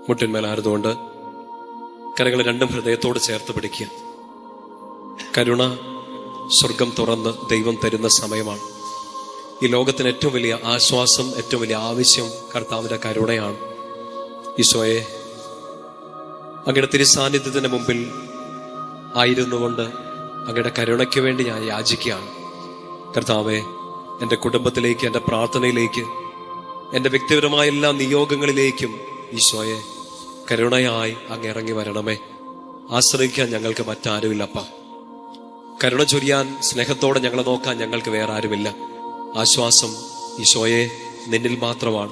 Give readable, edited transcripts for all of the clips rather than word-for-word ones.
മുട്ടിന്മേലായിരുന്നുകൊണ്ട് കരങ്ങൾ രണ്ടും ഹൃദയത്തോട് ചേർത്ത് പിടിക്കുക. കരുണ സ്വർഗം തുറന്ന് ദൈവം തരുന്ന സമയമാണ്. ഈ ലോകത്തിന് ഏറ്റവും വലിയ ആശ്വാസം, ഏറ്റവും വലിയ ആവശ്യം കർത്താവിന്റെ കരുണയാണ്. ഈശോയെ, അങ്ങയുടെ തിരുസാന്നിധ്യത്തിന് മുമ്പിൽ ആയിരുന്നുകൊണ്ട് അങ്ങയുടെ കരുണയ്ക്ക് വേണ്ടി ഞാൻ യാചിക്കുകയാണ്. കർത്താവെ, എൻ്റെ കുടുംബത്തിലേക്ക്, എൻ്റെ പ്രാർത്ഥനയിലേക്ക്, എൻ്റെ വ്യക്തിപരമായ എല്ലാ നിയോഗങ്ങളിലേക്കും ഈശോയെ കരുണയായി അങ്ങ് ഇറങ്ങി വരണമേ. ആശ്രയിക്കാൻ ഞങ്ങൾക്ക് മറ്റാരുമില്ലപ്പ. കരുണ ചൊരിയാൻ, സ്നേഹത്തോടെ ഞങ്ങളെ നോക്കാൻ ഞങ്ങൾക്ക് വേറെ ആരുമില്ല. ആശ്വാസം ഈശോയെ നിന്നിൽ മാത്രമാണ്.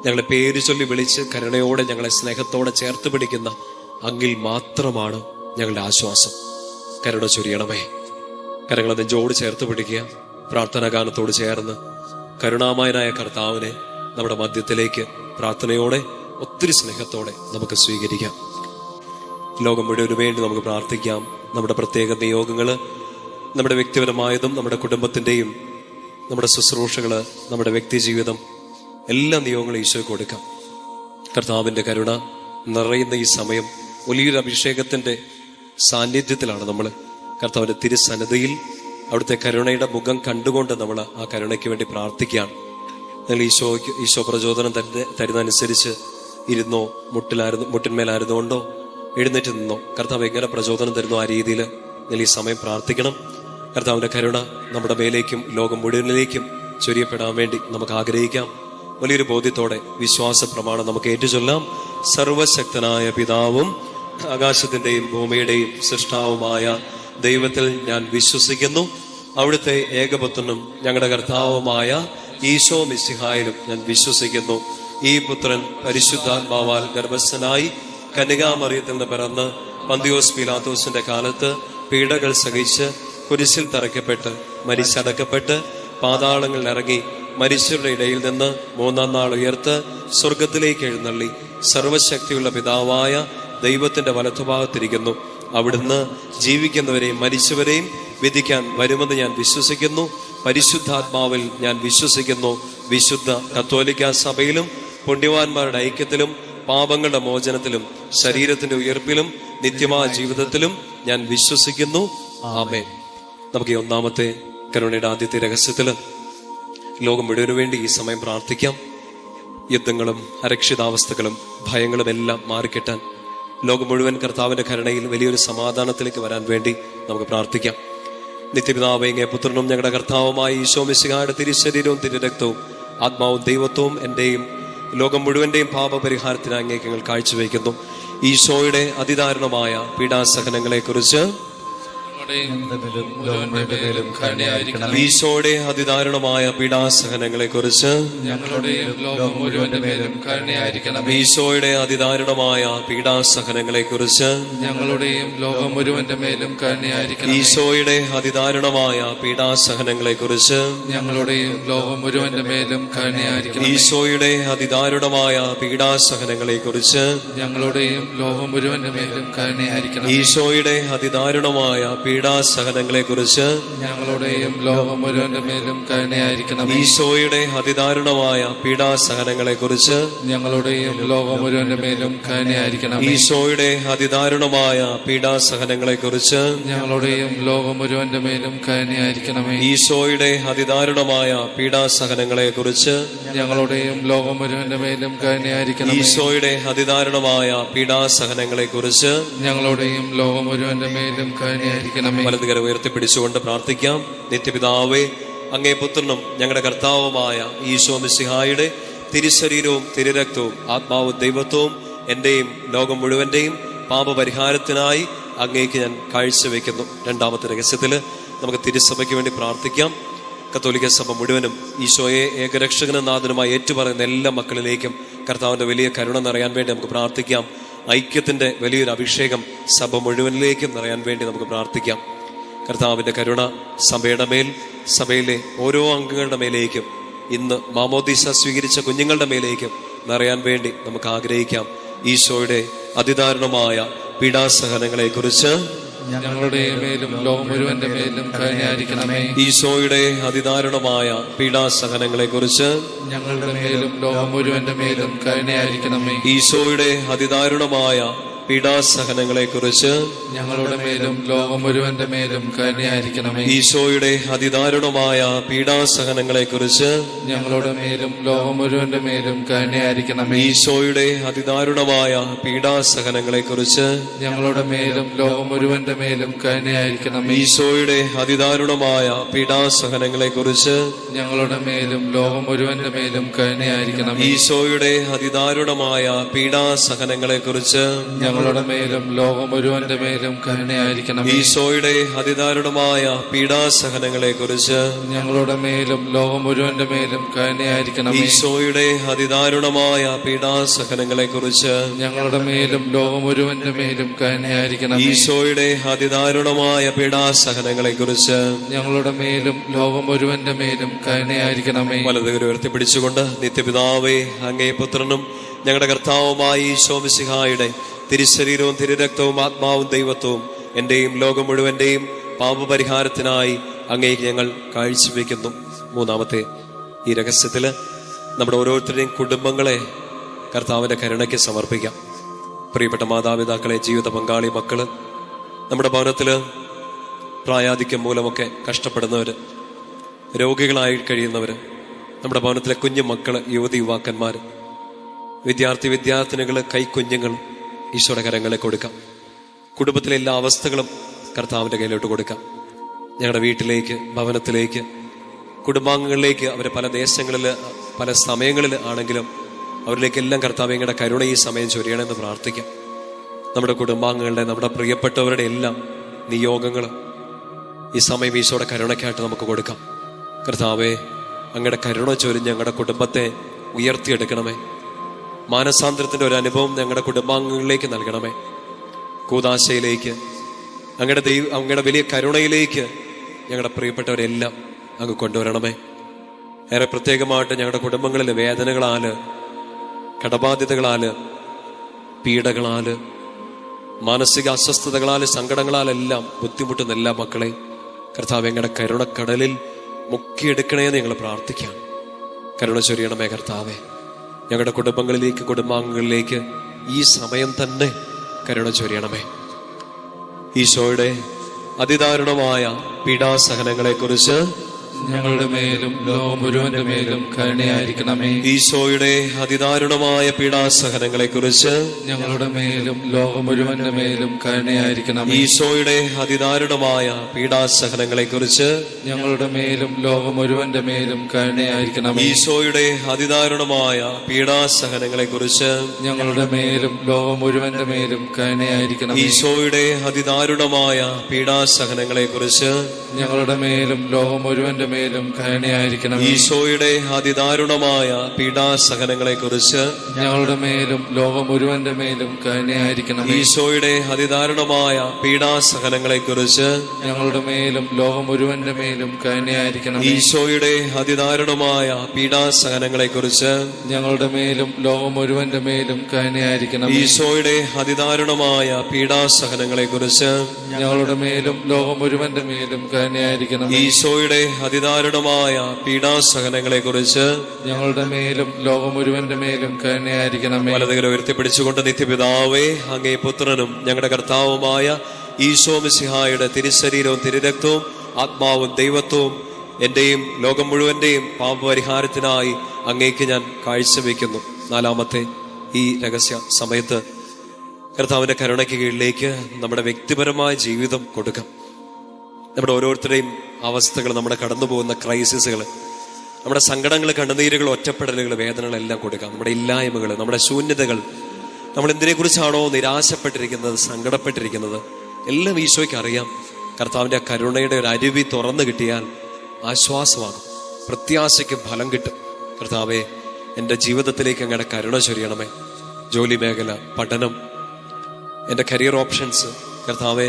ഞങ്ങളെ പേര് ചൊല്ലി വിളിച്ച് കരുണയോടെ ഞങ്ങളെ സ്നേഹത്തോടെ ചേർത്ത് പിടിക്കുന്ന അങ്ങിൽ മാത്രമാണ് ഞങ്ങളുടെ ആശ്വാസം. കരുണ ചൊരിയണമേ. കരങ്ങളെ നെഞ്ചോട് ചേർത്ത് പിടിക്കുക. പ്രാർത്ഥനാ ഗാനത്തോട് ചേർന്ന് കരുണാമയനായ കർത്താവിനെ നമ്മുടെ മധ്യത്തിലേക്ക് പ്രാർത്ഥനയോടെ, ഒത്തിരി സ്നേഹത്തോടെ നമുക്ക് സ്വീകരിക്കാം. ലോകം മുഴുവന് വേണ്ടി നമുക്ക് പ്രാർത്ഥിക്കാം. നമ്മുടെ പ്രത്യേക നിയോഗങ്ങള്, നമ്മുടെ വ്യക്തിപരമായതും നമ്മുടെ കുടുംബത്തിന്റെയും, നമ്മുടെ ശുശ്രൂഷകള്, നമ്മുടെ വ്യക്തി ജീവിതം, എല്ലാ നിയോഗങ്ങളും ഈശോയ്ക്ക് കൊടുക്കാം. കർത്താവിന്റെ കരുണ നിറയുന്ന ഈ സമയം വലിയൊരു അഭിഷേകത്തിന്റെ സാന്നിധ്യത്തിലാണ് നമ്മൾ. കർത്താവിന്റെ തിരുസന്നിധിയിൽ അവിടുത്തെ കരുണയുടെ മുഖം കണ്ടുകൊണ്ട് നമ്മൾ ആ കരുണയ്ക്ക് വേണ്ടി പ്രാർത്ഥിക്കുകയാണ്. നിങ്ങൾ ഈശോ പ്രചോദനം തരുന്നതനുസരിച്ച് ഇരുന്നോ, മുട്ടിന്മേലായിരുന്നുകൊണ്ടോ എഴുന്നേറ്റ് നിന്നോ, കർത്താവ് എങ്ങനെ പ്രചോദനം തരുന്നോ ആ രീതിയിൽ നിങ്ങൾ ഈ സമയം പ്രാർത്ഥിക്കണം. കർത്താവിന്റെ കരുണ നമ്മുടെ മേലേക്കും ലോകം മുഴുവനിലേക്കും ചൊരിയപ്പെടാൻ വേണ്ടി നമുക്ക് ആഗ്രഹിക്കാം. വലിയൊരു ബോധ്യത്തോടെ വിശ്വാസ പ്രമാണം നമുക്ക് ഏറ്റുചൊല്ലാം. സർവശക്തനായ പിതാവും ആകാശത്തിന്റെയും ഭൂമിയുടെയും സൃഷ്ടാവുമായ ദൈവത്തിൽ ഞാൻ വിശ്വസിക്കുന്നു. അവിടുത്തെ ഏകപുത്രനും ഞങ്ങളുടെ കർത്താവുമായ ഈശോ മിശിഹായിലും ഞാൻ വിശ്വസിക്കുന്നു. ഈ പുത്രൻ പരിശുദ്ധാത്മാവാൽ ഗർഭസ്ഥനായി കന്യകാമറിയത്തിൽ നിന്ന് പിറന്ന് പന്തിയോസ് പീലാത്തോസിന്റെ കാലത്ത് പീഡകൾ സഹിച്ച് കുരിശിൽ തറയ്ക്കപ്പെട്ട് മരിച്ചടക്കപ്പെട്ട് പാതാളങ്ങളിൽ ഇറങ്ങി മരിച്ചവരുടെ ഇടയിൽ നിന്ന് മൂന്നാം നാൾ ഉയർത്ത് സ്വർഗത്തിലേക്ക് എഴുന്നള്ളി സർവശക്തിയുള്ള പിതാവായ ദൈവത്തിന്റെ വലത്തുഭാഗത്തിരിക്കുന്നു. അവിടുന്ന് ജീവിക്കുന്നവരെയും മരിച്ചവരെയും വിധിക്കാൻ വരുമെന്ന് ഞാൻ വിശ്വസിക്കുന്നു. പരിശുദ്ധാത്മാവിൽ ഞാൻ വിശ്വസിക്കുന്നു. വിശുദ്ധ കത്തോലിക്ക സഭയിലും പുണ്യവാന്മാരുടെ ഐക്യത്തിലും പാപങ്ങളുടെ മോചനത്തിലും ശരീരത്തിന്റെ ഉയർപ്പിലും നിത്യമായ ജീവിതത്തിലും ഞാൻ വിശ്വസിക്കുന്നു. ആമേൻ. നമുക്ക് ഈ ഒന്നാമത്തെ കരുണയുടെ ആദ്യത്തെ രഹസ്യത്തില് ലോകം മുഴുവനു വേണ്ടി ഈ സമയം പ്രാർത്ഥിക്കാം. യുദ്ധങ്ങളും അരക്ഷിതാവസ്ഥകളും ഭയങ്ങളും എല്ലാം മാറിക്കിട്ടാൻ ലോകം മുഴുവൻ കർത്താവിന്റെ കരുണയിൽ വലിയൊരു സമാധാനത്തിലേക്ക് വരാൻ വേണ്ടി നമുക്ക് പ്രാർത്ഥിക്കാം. നിത്യപിതാവേ, അങ്ങേ പുത്രനും ഞങ്ങളുടെ കർത്താവുമായ ഈശോ മിശിഹായുടെ തിരുശരീരവും തിരുരക്തവും ആത്മാവും ദൈവത്വവും എന്റെയും ലോകം മുഴുവന്റെയും പാപപരിഹാരത്തിന് അങ്ങേക്ക് ഞങ്ങൾ കാഴ്ചവെക്കുന്നു. ഈശോയുടെ അതിദാരുണമായ പീഡാസഹനങ്ങളെ കുറിച്ച്, ഈശോയുടെ അതിദാരുണമായ പീഡാസഹനങ്ങളെ കുറിച്ച്, ഈശോയുടെ അതിദാരുണമായ പീഡാസഹനങ്ങളെ കുറിച്ച്, ഈശോയുടെ അതിദാരുണമായ പീഡാസഹനങ്ങളെ കുറിച്ച്, ഈശോയുടെ അതിദാരുണമായ പീഡാസഹനങ്ങളെ കുറിച്ച്, ഈശോയുടെ അതിദാരുണമായ പീഡാസഹനങ്ങളെ കുറിച്ച്, ലോകം മുഴുവന്റെ മേലും കരുണയായിരിക്കണം. ഈശോയുടെ അതിദാരുണമായ പീഡാസഹനങ്ങളെ കുറിച്ച്, ഞങ്ങളുടെയും ലോകം മുഴുവന്റെ മേലും കരുണയായിരിക്കണം. ഈശോയുടെ അതിദാരുണമായ പീഡാസഹനങ്ങളെ കുറിച്ച്, ഞങ്ങളുടെയും ലോകം മുഴുവന്റെ മേലും കരുണയായിരിക്കണമേ. ഈശോയുടെ അതിദാരുണമായ പീഡാസഹനങ്ങളെ കുറിച്ച്, ഞങ്ങളുടെയും ലോകം മുഴുവന്റെ മേലും കരുണയായിരിക്കണം. ഈശോയുടെ അതിദാരുണമായ പീഡാസഹനങ്ങളെ കുറിച്ച്, ഞങ്ങളുടെയും ലോകം മുഴുവന്റെ മേലും കരുണയായിരിക്കണമേ. വലതുകര ഉയർത്തിപ്പിടിച്ചുകൊണ്ട് പ്രാർത്ഥിക്കാം. നിത്യപിതാവേ, അങ്ങേ പുത്രനും ഞങ്ങളുടെ കർത്താവുമായ ഈശോ മിശിഹായുടെ തിരുശരീരവും തിരുരക്തവും ആത്മാവും ദൈവത്വവും എന്റെയും ലോകം മുഴുവന്റെയും പാപപരിഹാരത്തിനായി അങ്ങേക്ക് ഞാൻ കാഴ്ചവെക്കുന്നു. രണ്ടാമത്തെ രഹസ്യത്തില് നമുക്ക് തിരുസഭയ്ക്ക് വേണ്ടി പ്രാർത്ഥിക്കാം. കത്തോലിക്ക സഭ മുഴുവനും ഈശോയെ ഏകരക്ഷകനും നാഥനുമായി ഏറ്റുപറയുന്ന എല്ലാ മക്കളിലേക്കും കർത്താവിന്റെ വലിയ കരുണ നിറയാൻ വേണ്ടി നമുക്ക് പ്രാർത്ഥിക്കാം. ഐക്യത്തിന്റെ വലിയൊരു അഭിഷേകം സഭ മുഴുവനിലേക്കും നിറയാൻ വേണ്ടി നമുക്ക് പ്രാർത്ഥിക്കാം. കർത്താവിന്റെ കരുണ സഭയുടെ മേൽ, സഭയിലെ ഓരോ അംഗങ്ങളുടെ മേലേക്കും, ഇന്ന് മാമോദീസ സ്വീകരിച്ച കുഞ്ഞുങ്ങളുടെ മേലേക്കും നിറയാൻ വേണ്ടി നമുക്ക് ആഗ്രഹിക്കാം. ഈശോയുടെ അതിദാരുണമായ പീഡാസഹനങ്ങളെ കുറിച്ച്, ഞങ്ങളുടെ മേലും ലോകം മുഴുവന്റെ മേലും കരുണയായിരിക്കണമേ. ഈശോയുടെ അതിദാരുണമായ പീഡാസഹനങ്ങളെ കുറിച്ച് ഞങ്ങളുടെ മേലും ലോകം മുഴുവന്റെ മേലും കരുണയായിരിക്കണമേ. ഈശോയുടെ അതിദാരുണമായ പീഡാസഹനങ്ങളെ കുറിച്ച് ഞങ്ങളുടെ മേലും ലോകം മുഴുവന്റെ മേലും കരുണയായിരിക്കണമേ. ഈശോയുടെ അതിദാരുണമായ പീഡാസഹനങ്ങളെ കുറിച്ച് ഞങ്ങളുടെ മേലും ലോകം മുഴുവന്റെ മേലും കരുണയായിരിക്കണമേ. ഈശോയുടെ അതിദാരുണമായ പീഡാസഹനങ്ങളെ കുറിച്ച് ഞങ്ങളുടെ മേലും ലോകം മുഴുവന്റെ മേലും കരുണയായിരിക്കണമേ. ഈശോയുടെ അതിദാരുണമായ പീഡാസഹനങ്ങളെ കുറിച്ച് ഞങ്ങളുടെ മേലും ലോകം മുഴുവന്റെ മേലും കരുണയായിരിക്കണമേ. ഈശോയുടെ അതിദാരുണമായ പീഡാസഹനങ്ങളെ കുറിച്ച് ഞങ്ങളുടെ മേലും ലോകം മുഴുവന്റെ മേലും കരുണയായിരിക്കണമേ. ഈശോയുടെ അതിദാരുണമായ പീഡാസഹനങ്ങളെ കുറിച്ച് ഞങ്ങളുടെ മേലും ലോകം മുഴുവന്റെ മേലും കരുണയായിരിക്കണമേ. ഈശോയുടെ അതിദാരുണമായ പീഡാസഹനങ്ങളെ കുറിച്ച് ഞങ്ങളുടെ മേലും ലോകം മുഴുവന്റെ മേലും കരുണയായിരിക്കണമേ. ഈശോയുടെ അതിദാരുണമായ പീഡാസഹനങ്ങളെ കുറിച്ച് ഞങ്ങളുടെ മേലും ലോകം മുഴുവന്റെ മേലും കരുണയായിരിക്കണമേ. വലതുകരം ഉയർത്തിപ്പിടിച്ചുകൊണ്ട് നിത്യപിതാവേ, അങ്ങേ പുത്രനും ഞങ്ങളുടെ കർത്താവുമായ ഈശോ മിശിഹായുടെ തിരുശരീരവും തിരുരക്തവും ആത്മാവും ദൈവത്വവും എന്റെയും ലോകം മുഴുവന്റെയും പാപപരിഹാരത്തിനായി അങ്ങേക്ക് ഞങ്ങൾ കാഴ്ചവെക്കുന്നു. മൂന്നാമത്തെ ഈ രഹസ്യത്തില് നമ്മുടെ ഓരോരുത്തരുടെയും കുടുംബങ്ങളെ കർത്താവിന്റെ കരുണയ്ക്ക് സമർപ്പിക്കാം. പ്രിയപ്പെട്ട മാതാപിതാക്കളെ, ജീവിത പങ്കാളി, മക്കള്, നമ്മുടെ ഭവനത്തില് പ്രായാധിക്യം മൂലമൊക്കെ കഷ്ടപ്പെടുന്നവര്, രോഗികളായി കഴിയുന്നവര്, നമ്മുടെ ഭവനത്തിലെ കുഞ്ഞു മക്കള്, യുവതി യുവാക്കന്മാര്, വിദ്യാർത്ഥിനികള്, കൈക്കുഞ്ഞുങ്ങൾ ഈശോയുടെ കരങ്ങളെ കൊടുക്കാം. കുടുംബത്തിലെ എല്ലാ അവസ്ഥകളും കർത്താവിന്റെ കയ്യിലോട്ട് കൊടുക്കാം. ഞങ്ങളുടെ വീട്ടിലേക്ക്, ഭവനത്തിലേക്ക്, കുടുംബാംഗങ്ങളിലേക്ക്, അവരെ പല ദേശങ്ങളിൽ, പല സമയങ്ങളിൽ ആണെങ്കിലും അവരിലേക്കെല്ലാം കർത്താവ് ഞങ്ങളുടെ കരുണ ഈ സമയം ചൊരിയണമെന്ന് പ്രാർത്ഥിക്കാം. നമ്മുടെ കുടുംബാംഗങ്ങളുടെ, നമ്മുടെ പ്രിയപ്പെട്ടവരുടെ എല്ലാം നിയോഗങ്ങൾ ഈ സമയം ഈശോയുടെ കരുണയ്ക്കായിട്ട് നമുക്ക് കൊടുക്കാം. കർത്താവേ, അങ്ങയുടെ കരുണ ചൊരിഞ്ഞ് ഞങ്ങളുടെ കുടുംബത്തെ ഉയർത്തിയെടുക്കണമേ. മാനസാന്തരത്തിന്റെ ഒരു അനുഭവം ഞങ്ങളുടെ കുടുംബാംഗങ്ങളിലേക്ക് നൽകണമേ. കൂദാശയിലേക്ക്, അങ്ങയുടെ വലിയ കരുണയിലേക്ക് ഞങ്ങളുടെ പ്രിയപ്പെട്ടവരെല്ലാം അങ്ങ് കൊണ്ടുവരണമേ. ഏറെ പ്രത്യേകമായിട്ട് ഞങ്ങളുടെ കുടുംബങ്ങളിൽ വേദനകളാല്, കടബാധ്യതകളാല്, പീഡകളാല്, മാനസിക അസ്വസ്ഥതകളാല്, സങ്കടങ്ങളാലെല്ലാം ബുദ്ധിമുട്ടുന്ന എല്ലാ മക്കളെ കർത്താവ് ഞങ്ങളുടെ കരുണക്കടലിൽ മുക്കിയെടുക്കണേന്ന് ഞങ്ങൾ പ്രാർത്ഥിക്കാം. കരുണ ചൊരിയണമേ കർത്താവേ. ഞങ്ങളുടെ കുടുംബങ്ങളിലേക്ക്, കുടുംബാംഗങ്ങളിലേക്ക് ഈ സമയം തന്നെ കരുണ ചൊരിയണമേ. ഈശോയുടെ അതിദാരുണമായ പീഡാസഹനങ്ങളെ കുറിച്ച് ഞങ്ങളുടെ മേലും ലോകം മുഴുവന്റെ മേലും കരുണയായിരിക്കണമേ. ഈശോയുടെ അതിദാരുണമായ പീഡാസഹനങ്ങളെ കുറിച്ച് ഞങ്ങളുടെ മേലും ലോകം മുഴുവന്റെ മേലും കരുണയായിരിക്കണമേ. ഈശോയുടെ അതിദാരുണമായ പീഡാസഹനങ്ങളെ കുറിച്ച് ഞങ്ങളുടെ മേലും ലോകം മുഴുവന്റെ മേലും കരുണയായിരിക്കണമേ. ഈശോയുടെ അതിദാരുണമായ പീഡാസഹനങ്ങളെ കുറിച്ച് ഞങ്ങളുടെ മേലും ലോകം മുഴുവന്റെ മേലും കരുണയായിരിക്കണമേ. ഈശോയുടെ അതിദാരുണമായ പീഡാസഹനങ്ങളെ കുറിച്ച് ഞങ്ങളുടെ മേലും ലോകം മുഴുവന്റെ മേലും കരുണയായിരിക്കണം. ഈശോയുടെ അതിദാരുണമായ പീഡാസഹനങ്ങളെ കുറിച്ച് ഞങ്ങളുടെ മേലും ലോകം മുഴുവന്റെ മേലും കരുണയായിരിക്കണം. ഈശോയുടെ അതിദാരുണമായ പീഡാസഹനങ്ങളെ കുറിച്ച് ഞങ്ങളുടെ മേലും ലോകം മുഴുവന്റെ മേലും കരുണയായിരിക്കണം. ഈശോയുടെ അതിദാരുണമായ പീഡാസഹനങ്ങളെ കുറിച്ച് ഞങ്ങളുടെ മേലും ലോകം മുഴുവന്റെ മേലും കരുണയായിരിക്കണം. ഈശോയുടെ അതിദാരുണമായ പീഡാസഹനങ്ങളെ കുറിച്ച് ഞങ്ങളുടെ മേലും ലോകം മുഴുവന്റെ മേലും കരുണയായിരിക്കണം. ഈശോയുടെ അതിദാരുണമായ പീഡാസഹനങ്ങളെ കുറിച്ച് ഞങ്ങളുടെ മേലും ലോകം മുഴുവന്റെ മേലും കരുണയായിരിക്കണം. വലതുകരം ഉയർത്തിപ്പിടിച്ചുകൊണ്ട് നിത്യപിതാവേ, അങ്ങേ പുത്രനും ഞങ്ങളുടെ കർത്താവുമായ ഈശോ മിശിഹായുടെ തിരുശരീരവും തിരുരക്തവും ആത്മാവും ദൈവത്വവും എന്റെയും ലോകം മുഴുവന്റെയും പാപപരിഹാരത്തിനായി അങ്ങേക്ക് ഞാൻ കാഴ്ചവെക്കുന്നു. നാലാമത്തെ ഈ രഹസ്യ സമയത്ത് കർത്താവിന്റെ കരുണയ്ക്ക് കീഴിലേക്ക് നമ്മുടെ വ്യക്തിപരമായ ജീവിതം കൊടുക്കാം. നമ്മുടെ ഓരോരുത്തരുടെയും അവസ്ഥകൾ, നമ്മുടെ കടന്നു പോകുന്ന ക്രൈസിസുകൾ, നമ്മുടെ സങ്കടങ്ങൾ, കണ്ണുനീരുകൾ, ഒറ്റപ്പെടലുകൾ, വേദനകളെല്ലാം കൊടുക്കാം. നമ്മുടെ ഇല്ലായ്മകൾ, നമ്മുടെ ശൂന്യതകൾ, നമ്മൾ എന്തിനെക്കുറിച്ചാണോ നിരാശപ്പെട്ടിരിക്കുന്നത്, സങ്കടപ്പെട്ടിരിക്കുന്നത്, എല്ലാം ഈശോയ്ക്ക് അറിയാം. കർത്താവിന്റെ കരുണയുടെ ഒരു അരുവി തുറന്നു കിട്ടിയാൽ ആശ്വാസമാകും, പ്രത്യാശയ്ക്ക് ഫലം കിട്ടും. കർത്താവെ, എൻ്റെ ജീവിതത്തിലേക്ക് അങ്ങയുടെ കരുണ ചൊരിയണമേ. ജോലി മേഖല, പഠനം, എൻ്റെ കരിയർ ഓപ്ഷൻസ്, കർത്താവെ,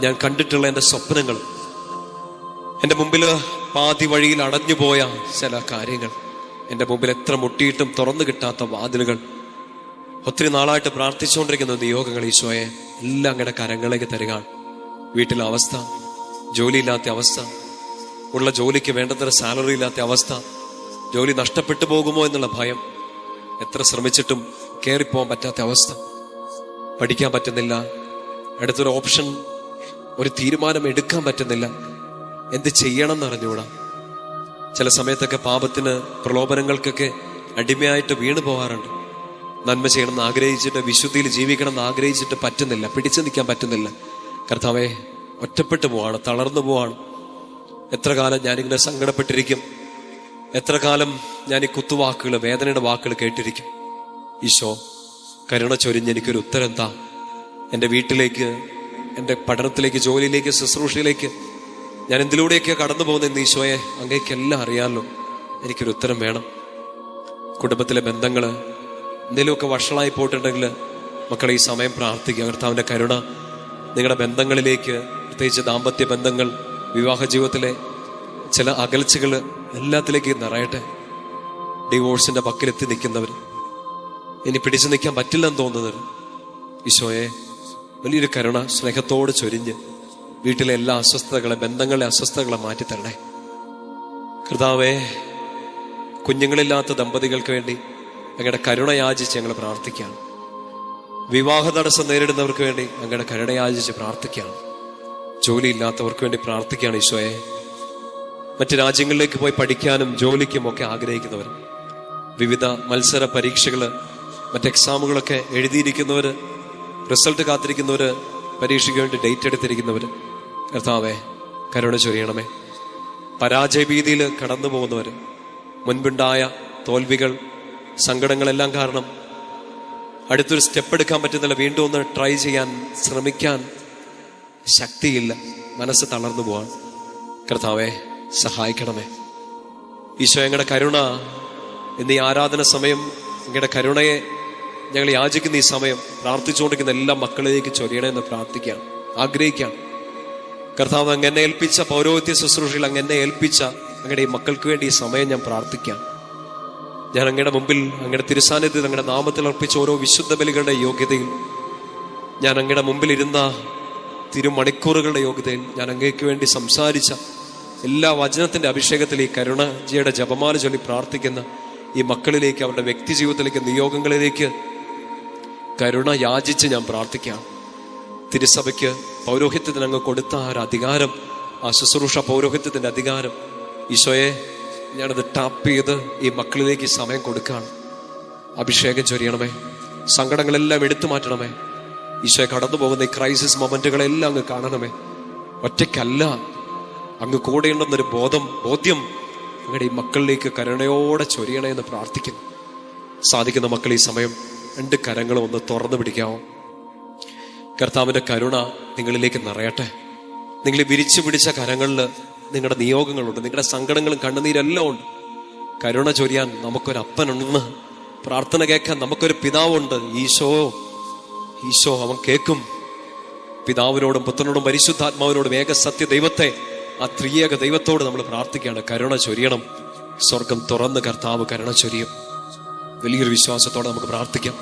ഞാൻ കണ്ടിട്ടുള്ള എൻ്റെ സ്വപ്നങ്ങൾ, എൻ്റെ മുമ്പിൽ പാതി വഴിയിൽ അടഞ്ഞുപോയ ചില കാര്യങ്ങൾ, എൻ്റെ മുമ്പിൽ എത്ര മുട്ടിയിട്ടും തുറന്നു കിട്ടാത്ത വാതിലുകൾ, ഒത്തിരി നാളായിട്ട് പ്രാർത്ഥിച്ചുകൊണ്ടിരിക്കുന്ന നിയോഗങ്ങൾ, ഈശോയെ എല്ലാം അങ്ങയുടെ കരങ്ങളിലേക്ക് തരിക. വീട്ടിലെ അവസ്ഥ, ജോലിയില്ലാത്ത അവസ്ഥ, ഉള്ള ജോലിക്ക് വേണ്ടത്ര സാലറി ഇല്ലാത്ത അവസ്ഥ, ജോലി നഷ്ടപ്പെട്ടു പോകുമോ എന്നുള്ള ഭയം, എത്ര ശ്രമിച്ചിട്ടും കയറിപ്പോകാൻ പറ്റാത്ത അവസ്ഥ, പഠിക്കാൻ പറ്റുന്നില്ല, അടുത്തൊരു ഓപ്ഷൻ, ഒരു തീരുമാനം എടുക്കാൻ പറ്റുന്നില്ല, എന്ത് ചെയ്യണം എന്നറിഞ്ഞൂടാ. ചില സമയത്തൊക്കെ പാപത്തിന്, പ്രലോഭനങ്ങൾക്കൊക്കെ അടിമയായിട്ട് വീണു പോകാറുണ്ട്. നന്മ ചെയ്യണമെന്ന് ആഗ്രഹിച്ചിട്ട്, വിശുദ്ധിയിൽ ജീവിക്കണം എന്ന് ആഗ്രഹിച്ചിട്ട് പറ്റുന്നില്ല, പിടിച്ചു നിൽക്കാൻ പറ്റുന്നില്ല. കർത്താവേ, ഒറ്റപ്പെട്ടു പോവാണ്, തളർന്നു പോവാണ്. എത്ര കാലം ഞാനിങ്ങനെ സങ്കടപ്പെട്ടിരിക്കും, എത്ര കാലം ഞാൻ ഈ കുത്തുവാക്കുകൾ, വേദനയുടെ വാക്കുകൾ കേട്ടിരിക്കും. ഈശോ, കരുണ ചൊരിഞ്ഞ് എനിക്കൊരു ഉത്തരം താ. എൻ്റെ വീട്ടിലേക്ക്, എൻ്റെ പഠനത്തിലേക്ക്, ജോലിയിലേക്ക്, ശുശ്രൂഷയിലേക്ക് ഞാൻ എന്തിലൂടെയൊക്കെ കടന്നു പോകുന്ന ഈശോയെ, അങ്ങേക്കെല്ലാം അറിയാമല്ലോ, എനിക്കൊരു ഉത്തരം വേണം. കുടുംബത്തിലെ ബന്ധങ്ങൾ എന്തെങ്കിലുമൊക്കെ വഷളായി പോയിട്ടുണ്ടെങ്കിൽ മക്കളെ ഈ സമയം പ്രാർത്ഥിക്കുക. കർത്താവിൻ്റെ കരുണ നിങ്ങളുടെ ബന്ധങ്ങളിലേക്ക്, പ്രത്യേകിച്ച് ദാമ്പത്യ ബന്ധങ്ങൾ, വിവാഹ ജീവിതത്തിലെ ചില അകൽച്ചകൾ എല്ലാത്തിലേക്ക് നിറയട്ടെ. ഡിവോഴ്സിന്റെ പക്കലെത്തി നിൽക്കുന്നവർ, ഇനി പിടിച്ചു നിൽക്കാൻ പറ്റില്ലെന്ന് തോന്നുന്നവർ, ഈശോയെ വലിയൊരു കരുണ സ്നേഹത്തോട് ചൊരിഞ്ഞ് വീട്ടിലെ എല്ലാ അസ്വസ്ഥതകളെ, ബന്ധങ്ങളിലെ അസ്വസ്ഥതകളെ മാറ്റിത്തരണേ. കർത്താവേ, കുഞ്ഞുങ്ങളില്ലാത്ത ദമ്പതികൾക്ക് വേണ്ടി അങ്ങയുടെ കരുണ യാചിച്ച് ഞങ്ങൾ പ്രാർത്ഥിക്കുകയാണ്. വിവാഹ തടസ്സം നേരിടുന്നവർക്ക് വേണ്ടി അങ്ങയുടെ കരുണ യാചിച്ച് പ്രാർത്ഥിക്കുകയാണ്. ജോലിയില്ലാത്തവർക്ക് വേണ്ടി പ്രാർത്ഥിക്കുകയാണ് ഈശോയെ. മറ്റ് രാജ്യങ്ങളിലേക്ക് പോയി പഠിക്കാനും ജോലിക്കും ഒക്കെ ആഗ്രഹിക്കുന്നവർ, വിവിധ മത്സര പരീക്ഷകൾ, മറ്റ് എക്സാമുകളൊക്കെ എഴുതിയിരിക്കുന്നവർ, റിസൾട്ട് കാത്തിരിക്കുന്നവർ, പരീക്ഷയ്ക്ക് വേണ്ടി ഡേറ്റ് എടുത്തിരിക്കുന്നവർ, കർത്താവേ കരുണ ചൊരിയണമേ. പരാജയഭീതിയിൽ കടന്നു പോകുന്നവർ, മുൻപുണ്ടായ തോൽവികൾ, സങ്കടങ്ങളെല്ലാം കാരണം അടുത്തൊരു സ്റ്റെപ്പ് എടുക്കാൻ പറ്റുന്നില്ല, വീണ്ടും ഒന്ന് ട്രൈ ചെയ്യാൻ ശ്രമിക്കാൻ ശക്തിയില്ല, മനസ്സ് തളർന്നു പോവാൻ. കർത്താവെ സഹായിക്കണമേ. ഈശോ, ഞങ്ങളുടെ കരുണ എന്നീ ആരാധന സമയം, ഞങ്ങളുടെ കരുണയെ ഞങ്ങൾ യാചിക്കുന്ന ഈ സമയം പ്രാർത്ഥിച്ചുകൊണ്ടിരിക്കുന്ന എല്ലാ മക്കളിലേക്ക് ചൊരിയണമെന്ന് പ്രാർത്ഥിക്കാം, ആഗ്രഹിക്കാം. കർത്താവ് അങ്ങനെ ഏൽപ്പിച്ച പൗരോഹിത്യ ശുശ്രൂഷയിൽ അങ്ങനെ ഏൽപ്പിച്ച അങ്ങയുടെ ഈ മക്കൾക്ക് വേണ്ടി ഈ സമയം ഞാൻ പ്രാർത്ഥിക്കാം. ഞാൻ അങ്ങയുടെ മുമ്പിൽ, അങ്ങയുടെ തിരുസാന്നിധ്യത്തിൽ, അങ്ങയുടെ നാമത്തിൽ അർപ്പിച്ച ഓരോ വിശുദ്ധ ബലികളുടെ യോഗ്യതയിൽ, ഞാൻ അങ്ങയുടെ മുമ്പിൽ ഇരുന്ന തിരുമണിക്കൂറുകളുടെ യോഗ്യതയിൽ, ഞാൻ അങ്ങേക്ക് വേണ്ടി സംസാരിച്ച എല്ലാ വചനത്തിന്റെ അഭിഷേകത്തിൽ ഈ കരുണജിയുടെ ജപമാല ചൊല്ലി പ്രാർത്ഥിക്കുന്ന ഈ മക്കളിലേക്ക്, അവരുടെ വ്യക്തി ജീവിതത്തിലേക്ക്, നിയോഗങ്ങളിലേക്ക് കരുണ യാചിച്ച് ഞാൻ പ്രാർത്ഥിക്കാം. തിരുസഭയ്ക്ക് പൗരോഹിത്യത്തിന് അങ്ങ് കൊടുത്ത ആ ഒരു അധികാരം, ആ ശുശ്രൂഷ പൗരോഹിത്യത്തിന്റെ അധികാരം, ഈശോയെ ഞാനത് ടാപ്പ് ചെയ്ത് ഈ മക്കളിലേക്ക് ഈ സമയം കൊടുക്കുകയാണ്. അഭിഷേകം ചൊരിയണമേ, സങ്കടങ്ങളെല്ലാം എടുത്തു മാറ്റണമേ. ഈശോയെ, കടന്നു പോകുന്ന ഈ ക്രൈസിസ് മൊമെന്റുകളെല്ലാം അങ്ങ് കാണണമേ. ഒറ്റയ്ക്കല്ല, അങ്ങ് കൂടെയുണ്ടെന്നൊരു ബോധ്യം അങ്ങയുടെ ഈ മക്കളിലേക്ക് കരുണയോടെ ചൊരിയണേ എന്ന് പ്രാർത്ഥിക്കുന്നു. സാധിക്കുന്ന മക്കൾ ഈ സമയം രണ്ട് കരങ്ങളും ഒന്ന് തുറന്നു പിടിക്കാമോ? കർത്താവിന്റെ കരുണ നിങ്ങളിലേക്ക് നിറയട്ടെ. നിങ്ങൾ വിരിച്ചു പിടിച്ച കരങ്ങളിൽ നിങ്ങളുടെ നിയോഗങ്ങളുണ്ട്, നിങ്ങളുടെ സങ്കടങ്ങളും കണ്ണുനീരെല്ലാം ഉണ്ട്. കരുണ ചൊരിയാൻ നമുക്കൊരപ്പനുണ്ടെന്ന്, പ്രാർത്ഥന കേൾക്കാൻ നമുക്കൊരു പിതാവുണ്ട്. ഈശോ അവൻ കേൾക്കും. പിതാവിനോടും പുത്രനോടും പരിശുദ്ധാത്മാവിനോടും ഏക സത്യ ദൈവത്തെ, ആ ത്രിയേക ദൈവത്തോട് നമ്മൾ പ്രാർത്ഥിക്കുകയാണ്. കരുണ ചൊരിയണം. സ്വർഗം തുറന്ന് കർത്താവ് കരുണ ചൊരിയും. വലിയൊരു വിശ്വാസത്തോടെ നമുക്ക് പ്രാർത്ഥിക്കാം.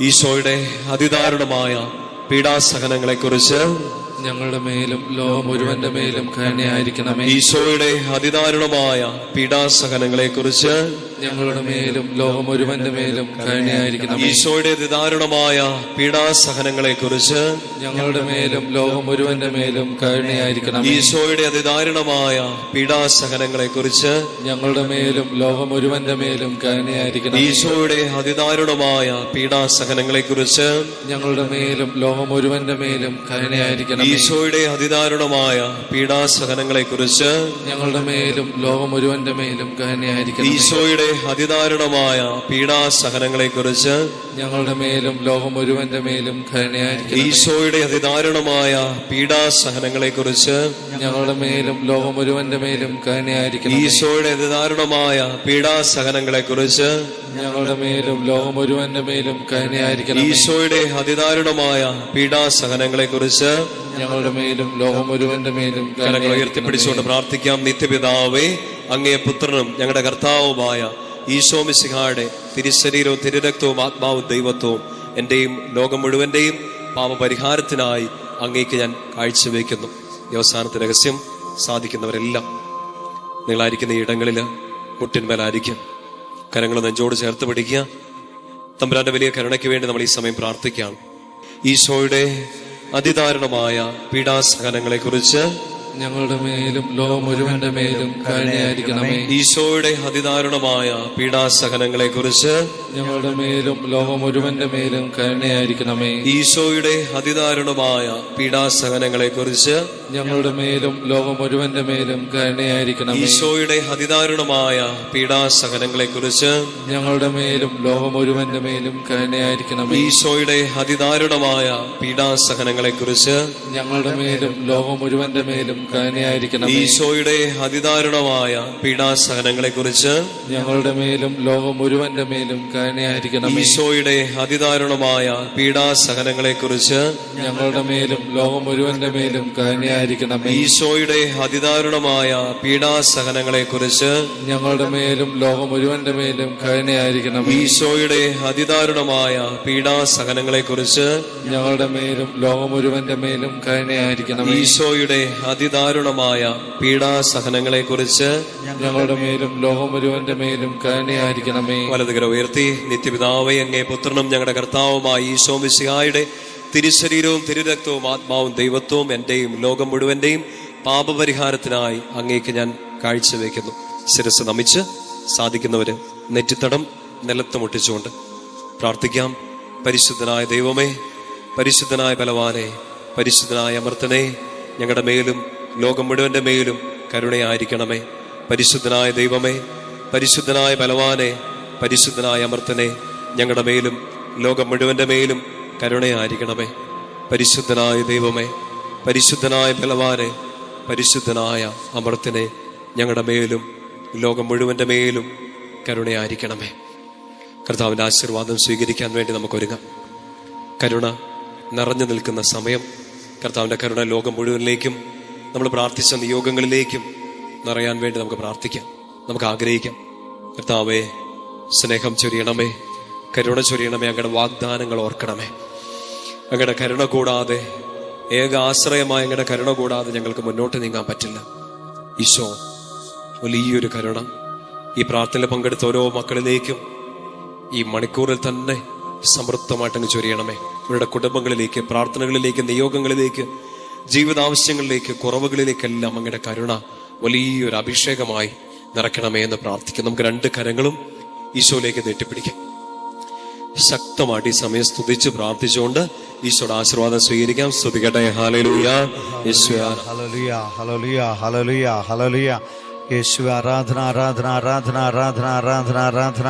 ഈശോയുടെ അതിദാരുണമായ പീഡാസഹനങ്ങളെ കുറിച്ച് ഞങ്ങളുടെ മേലും ലോകം മുഴുവന്റെ മേലും കരുണയായിരിക്കണമേ. ഈശോയുടെ അതിദാരുണമായ പീഡാസഹനങ്ങളെ കുറിച്ച് ഞങ്ങളുടെ മേലും ലോകം മുഴുവന്റെ മേലും കരുണയായിരിക്കണമേ. ഈശോയുടെ അതിദാരുണമായ പീഡാസഹനങ്ങളെ കുറിച്ച് ഞങ്ങളുടെ മേലും ലോകം മുഴുവന്റെ മേലും കരുണയായിരിക്കണമേ. ഈശോയുടെ അതിദാരുണമായ പീഡാസഹനങ്ങളെ കുറിച്ച് ഞങ്ങളുടെ മേലും ലോകം മുഴുവന്റെ മേലും കരുണയായിരിക്കണമേ. ഈശോയുടെ അതിദാരുണമായ പീഡാസഹനങ്ങളെ കുറിച്ച് ഞങ്ങളുടെ മേലും ലോകം മുഴുവന്റെ മേലും കരുണയായിരിക്കണം. ഈശോയുടെ അതിദാരുണമായ പീഡാസഹനങ്ങളെ കുറിച്ച് ഞങ്ങളുടെ മേലും ലോകം മുഴുവന്റെ മേലും കരുണയായിരിക്കണം. ഈശോയുടെ അതിദാരുണമായ പീഡാസഹനങ്ങളെ കുറിച്ച് ഞങ്ങളുടെ മേലും ലോകം മുഴുവന്റെ മേലും കരുണയായിരിക്കണം. ഈശോയുടെ അതിദാരുണമായ പീഡാസഹനങ്ങളെ കുറിച്ച് ഞങ്ങളുടെ മേലും ലോകം മുഴുവന്റെ മേലും കരുണയായിരിക്കണം. ഈശോയുടെ അതിദാരുണമായ പീഡാസഹനങ്ങളെ കുറിച്ച് ഞങ്ങളുടെ മേലും ലോകം മുഴുവന്റെ മേലും കരുണയായിരിക്കണം. ഈശോയുടെ അതിദാരുണമായ പീഡാസഹനങ്ങളെ കുറിച്ച് ഞങ്ങളുടെ മേലും ലോകം മുഴുവന്റെ മേലും കരങ്ങൾ ഉയർത്തിപ്പിടിച്ചുകൊണ്ട് പ്രാർത്ഥിക്കാം. നിത്യപിതാവേ, അങ്ങേ പുത്രനും ഞങ്ങളുടെ കർത്താവുമായ ഈശോ മിശിഹായുടെ തിരുശരീരവും തിരുരക്തവും ആത്മാവും ദൈവത്വവും എന്റെയും ലോകം മുഴുവന്റെയും പാപപരിഹാരത്തിനായി അങ്ങേക്ക് ഞാൻ കാഴ്ചവെക്കുന്നു. ഈ അവസാനത്തെ രഹസ്യം സാധിക്കുന്നവരെല്ലാം നിങ്ങളായിരിക്കുന്ന ഈ ഇടങ്ങളിൽ മുട്ടിന്മേലായിരിക്കും. കരങ്ങൾ നെഞ്ചോട് ചേർത്ത് പിടിക്കുക. തമ്പുരാന്റെ വലിയ കരുണയ്ക്ക് വേണ്ടി നമ്മൾ ഈ സമയം പ്രാർത്ഥിക്കുകയാണ്. ഈശോയുടെ അതിദാരുണമായ പീഡാസഹനങ്ങളെ കുറിച്ച് ഞങ്ങളുടെ മേലും ലോകം മുഴുവന്റെ മേലും കരുണയായിരിക്കണമേ. ഈശോയുടെ അതിദാരുണമായ പീഡാസഹനങ്ങളെ കുറിച്ച് ഞങ്ങളുടെ മേലും ലോകം മുഴുവന്റെ മേലും കരുണയായിരിക്കണമേ. ഈശോയുടെ അതിദാരുണമായ പീഡാസഹനങ്ങളെ കുറിച്ച് ഞങ്ങളുടെ മേലും ലോകം മുഴുവന്റെ മേലും കരുണയായിരിക്കണമേ. ഈശോയുടെ അതിദാരുണമായ പീഡാസഹനങ്ങളെ കുറിച്ച് ഞങ്ങളുടെ മേലും ലോകം മുഴുവന്റെ മേലും കരുണയായിരിക്കണമേ. ഈശോയുടെ അതിദാരുണമായ പീഡാസഹനങ്ങളെ കുറിച്ച് ഞങ്ങളുടെ മേലും ലോകം മുഴുവന്റെ മേലും കരുണയായിരിക്കണമേ. ഈശോയുടെ അതിദാരുണമായ പീഡാസഹനങ്ങളെ കുറിച്ച് ഞങ്ങളുടെ മേലും ലോകം മുഴുവന്റെ മേലും കരുണയായിരിക്കണമേ. ഈശോയുടെ അതിദാരുണമായ പീഡാസഹനങ്ങളെ കുറിച്ച് ഞങ്ങളുടെ മേലും ലോകം മുഴുവന്റെ മേലും കരുണയായിരിക്കണമേ. ഈശോയുടെ അതിദാരുണമായ പീഡാസഹനങ്ങളെ കുറിച്ച് ഞങ്ങളുടെ മേലും ലോകം മുഴുവന്റെ മേലും കരുണയായിരിക്കണമേ. ഈശോയുടെ അതിദാരുണമായ പീഡാസഹനങ്ങളെ കുറിച്ച് ഞങ്ങളുടെ മേലും ലോകം മുഴുവന്റെ മേലും കരുണയായിരിക്കണമേ. ഈശോയുടെ അതിദാരുണമായ പീഡാസഹനങ്ങളെ കുറിച്ച് ഞങ്ങളുടെ മേലും ലോകം മുഴുവന്റെ മേലും കരുണയായിരിക്കണമേ. വലതുകര ഉയർത്തി. നിത്യപിതാവേ, അങ്ങേ പുത്രനും ഞങ്ങളുടെ കർത്താവുമായ ഈശോ മിശിഹായുടെ തിരുശരീരവും തിരുരക്തവും ആത്മാവും ദൈവത്വവും എന്റെയും ലോകം മുഴുവന്റെയും പാപപരിഹാരത്തിനായി അങ്ങേക്ക് ഞാൻ കാഴ്ചവെക്കുന്നു. ശിരസ് നമിച്ച് സാധിക്കുന്നവര് നെറ്റിത്തടം നിലത്ത് മുട്ടിച്ചുകൊണ്ട് പ്രാർത്ഥിക്കാം. പരിശുദ്ധനായ ദൈവമേ, പരിശുദ്ധനായ ബലവാനെ, പരിശുദ്ധനായ അമർത്തനെ, ഞങ്ങളുടെ മേലും ലോകം മുഴുവന്റെ മേലും കരുണയായിരിക്കണമേ. പരിശുദ്ധനായ ദൈവമേ, പരിശുദ്ധനായ ബലവാനെ, പരിശുദ്ധനായ അമർത്തനെ, ഞങ്ങളുടെ മേലും ലോകം മുഴുവന്റെ മേലും കരുണയായിരിക്കണമേ. പരിശുദ്ധനായ ദൈവമേ, പരിശുദ്ധനായ ബലവാനെ, പരിശുദ്ധനായ അമർത്തനെ, ഞങ്ങളുടെ മേലും ലോകം മുഴുവന്റെ മേലും കരുണയായിരിക്കണമേ. കർത്താവിന്റെ ആശീർവാദം സ്വീകരിക്കാൻ വേണ്ടി നമുക്കൊരുങ്ങാം. കരുണ നിറഞ്ഞു നിൽക്കുന്ന സമയം. കർത്താവിന്റെ കരുണ ലോകം മുഴുവനിലേക്കും നമ്മൾ പ്രാർത്ഥിച്ച നിയോഗങ്ങളിലേക്കും നിറയാൻ വേണ്ടി നമുക്ക് പ്രാർത്ഥിക്കാം, നമുക്ക് ആഗ്രഹിക്കാം. കർത്താവേ, സ്നേഹം ചൊരിയണമേ, കരുണ ചൊരിയണമേ. അങ്ങയുടെ വാഗ്ദാനങ്ങൾ ഓർക്കണമേ. അങ്ങയുടെ കരുണ കൂടാതെ, ഏക ആശ്രയമായ അങ്ങയുടെ കരുണ കൂടാതെ ഞങ്ങൾക്ക് മുന്നോട്ട് നീങ്ങാൻ പറ്റില്ല. ഈശോ, വലിയൊരു കരുണ ഈ പ്രാർത്ഥനയിൽ പങ്കെടുത്ത ഓരോ മക്കളിലേക്കും ഈ മണിക്കൂറിൽ തന്നെ സമൃദ്ധമായിട്ടങ്ങ് ചൊരിയണമേ. ഇവരുടെ കുടുംബങ്ങളിലേക്ക്, പ്രാർത്ഥനകളിലേക്ക്, നിയോഗങ്ങളിലേക്ക്, ജീവിതാവശ്യങ്ങളിലേക്ക്, കുറവുകളിലേക്കെല്ലാം അങ്ങയുടെ കരുണ വലിയൊരു അഭിഷേകമായി നിറയ്ക്കണമേ എന്ന് പ്രാർത്ഥിക്കാം. നമുക്ക് രണ്ട് കരങ്ങളും ഈശോയിലേക്ക് നീട്ടിപ്പിടിക്കാം. ശക്തമായിട്ട് ഈ സമയം സ്തുതിച്ച് പ്രാർത്ഥിച്ചുകൊണ്ട് ഈശോയുടെ ആശീർവാദം സ്വീകരിക്കാം. സ്തുതിക്കട്ടെ. ഹല്ലേലൂയ, യേശുവേ ഹല്ലേലൂയ, ഹല്ലേലൂയ, ഹല്ലേലൂയ, ഹല്ലേലൂയ. യേശുവേ ആരാധന, ആരാധന, ആരാധന, ആരാധന, ആരാധന, ആരാധന.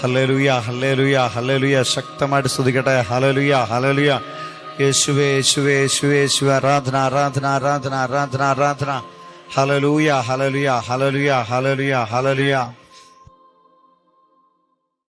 ഹല്ലേലൂയ, ഹല്ലേലൂയ, ഹല്ലേലൂയ. ശക്തമായിട്ട് സ്തുതിക്കട്ടെ. ഹല്ലേലൂയ, ഹല്ലേലൂയ. യേശുവേ, യേശുവേ, യേശുവേ, യേശുവേ. ആരാധന, ആരാധന, ആരാധന, ആരാധന, ആരാധന. ഹല്ലേലൂയ, ഹല്ലേലൂയ, ഹല്ലേലൂയ, ഹല്ലേലൂയ, ഹല്ലേലൂയ.